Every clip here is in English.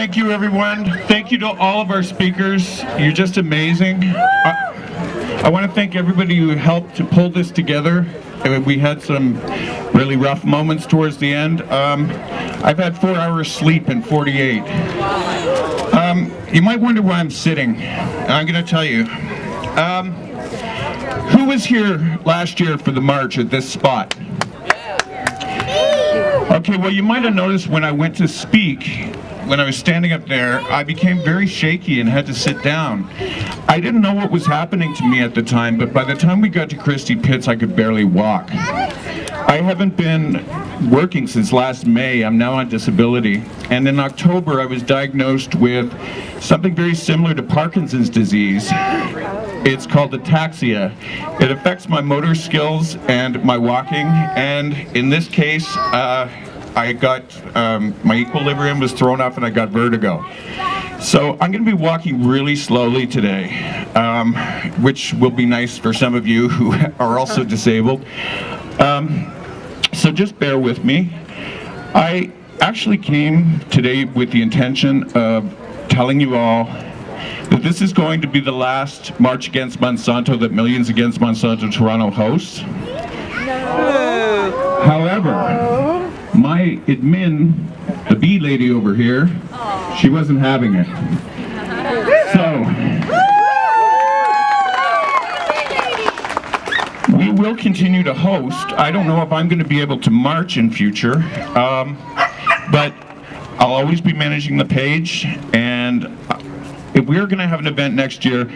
Thank you, everyone. Thank you to all of our speakers. You're just amazing. I want to thank everybody who helped to pull this together. We had some really rough moments towards the end. I've had 4 hours sleep in 48. You might wonder why I'm sitting. I'm going to tell you. Who was here last year for the march at this spot? Okay, well, you might have noticed when I went to speak, when I was standing up there, I became very shaky and had to sit down. I didn't know what was happening to me at the time, but by the time we got to Christie Pitts, I could barely walk. I haven't been working since last May. I'm now on disability. And in October, I was diagnosed with something very similar to Parkinson's disease. It's called ataxia. It affects my motor skills and my walking, and in this case, I got, my equilibrium was thrown off and I got vertigo. So I'm going to be walking really slowly today, which will be nice for some of you who are also disabled. So just bear with me. I actually came today with the intention of telling you all that this is going to be the last March Against Monsanto that Millions Against Monsanto Toronto hosts. No. However, my admin, the bee lady over here, she wasn't having it. So, we will continue to host. I don't know if I'm going to be able to march in future, but I'll always be managing the page, and if we're going to have an event next year,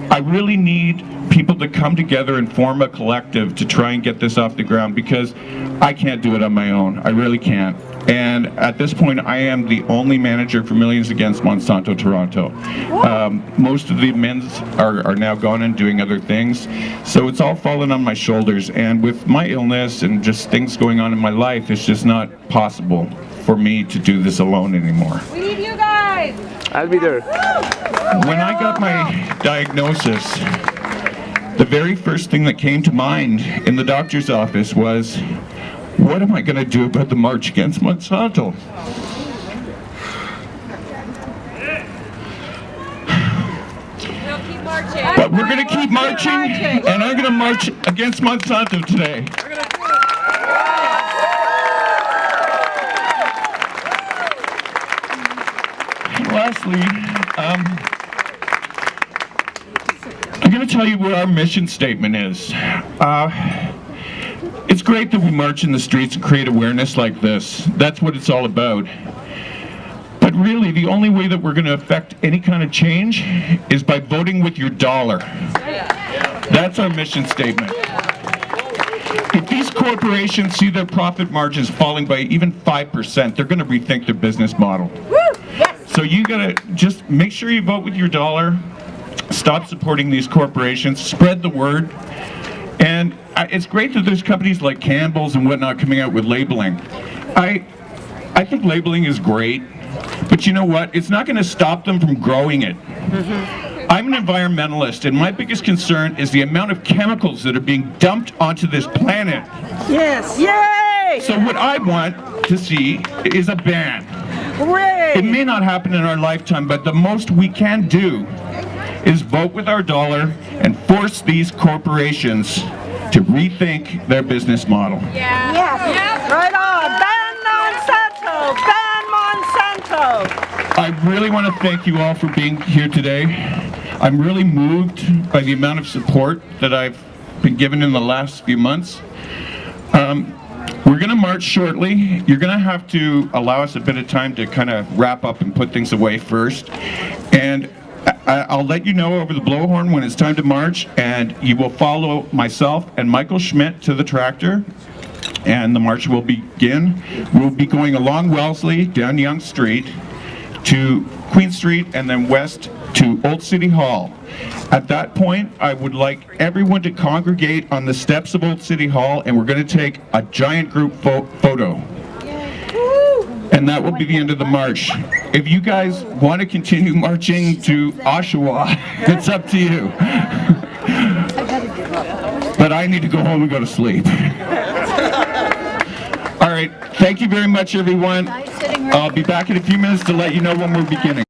I really need people to come together and form a collective to try and get this off the ground, because I can't do it on my own. I really can't. And at this point, I am the only manager for Millions Against Monsanto Toronto. Most of the men are now gone and doing other things, so it's all fallen on my shoulders. And with my illness and just things going on in my life, it's just not possible for me to do this alone anymore. We need you guys! I'll be there. When I got my diagnosis, the very first thing that came to mind in the doctor's office was, what am I going to do about the March Against Monsanto? We'll keep marching. But we're going to keep marching, and I'm going to march against Monsanto today. And lastly, I'm going to tell you what our mission statement is. It's great that we march in the streets and create awareness like this. That's what it's all about. But really, the only way that we're going to affect any kind of change is by voting with your dollar. That's our mission statement. If these corporations see their profit margins falling by even 5%, they're going to rethink their business model. So you got to just make sure you vote with your dollar. Stop supporting these corporations. Spread the word. And it's great that there's companies like Campbell's and whatnot coming out with labeling. I think labeling is great, but you know what? It's not going to stop them from growing it. I'm an environmentalist, and my biggest concern is the amount of chemicals that are being dumped onto this planet. Yes. Yay! So what I want to see is a ban. Hooray! It may not happen in our lifetime, but the most we can do is vote with our dollar and force these corporations to rethink their business model. Yeah. Yes. Right on. Ban Monsanto! Ban Monsanto! I really want to thank you all for being here today. I'm really moved by the amount of support that I've been given in the last few months. We're going to march shortly. You're going to have to allow us a bit of time to kind of wrap up and put things away first. And I'll let you know over the blowhorn when it's time to march, and you will follow myself and Michael Schmidt to the tractor, and the march will begin. We'll be going along Wellesley, down Yonge Street, to Queen Street, and then west to Old City Hall. At that point, I would like everyone to congregate on the steps of Old City Hall, and we're going to take a giant group photo. And that will be the end of the march. If you guys want to continue marching to Oshawa, it's up to you. But I need to go home and go to sleep. All right, thank you very much, everyone. I'll be back in a few minutes to let you know when we're beginning.